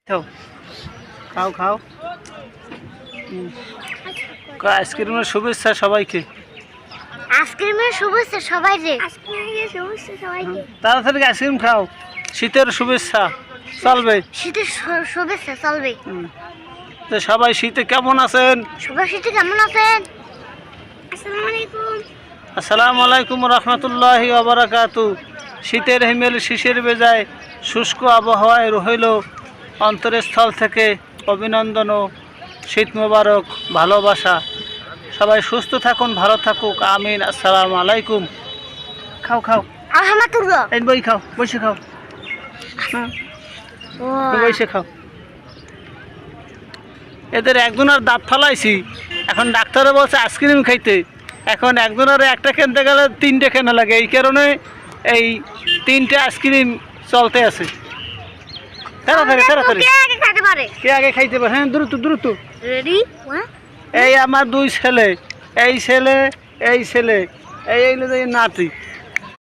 খাও খাও খাও আইসক্রিমের শুভেচ্ছা সবাইকে। আইসক্রিমের শুভেচ্ছা সবাইকে। আইসক্রিমের শুভেচ্ছা সবাইকে। তাড়াতাড়ি আইসক্রিম খাও। শীতের শুভেচ্ছা চলবে। শীতের শুভেচ্ছা চলবে। তো সবাই শীতে কেমন আছেন? সবাই শীতে কেমন আছেন? আসসালামু আলাইকুম। আসসালামু আলাইকুম রহমতুল্লাহি ওয়া বারাকাতু। শীতের হিমেল শিশির বেজায় শুষ্ক আবহাওয়ায় রইল অন্তরস্থল থেকে অভিনন্দন ও শীত মোবারক ভালোবাসা। সবাই সুস্থ থাকুন, ভালো থাকুক, আমিন। আসসালামু আলাইকুম। খাও খাও আলহামদুলিল্লাহ। এই বই খাও, বসে খাও, বসে খাও। এদের একজনের দাঁত ফালাইছি, এখন ডাক্তারে বলছে আইসক্রিম খাইতে। এখন একজনের একটা কিনতে গেলে তিনটে কেনা লাগে, এই কারণে এই তিনটে আইসক্রিম চলতে আছে। তাড়াতাড়ি তাড়াতাড়ি কে আগে খেতে পারে? কে আগে খাইতে পারে? হ্যাঁ, দ্রুত দ্রুত। রেডি? এই আমার দুই ছেলে, এই ছেলে, এই ছেলে, এই নাতি।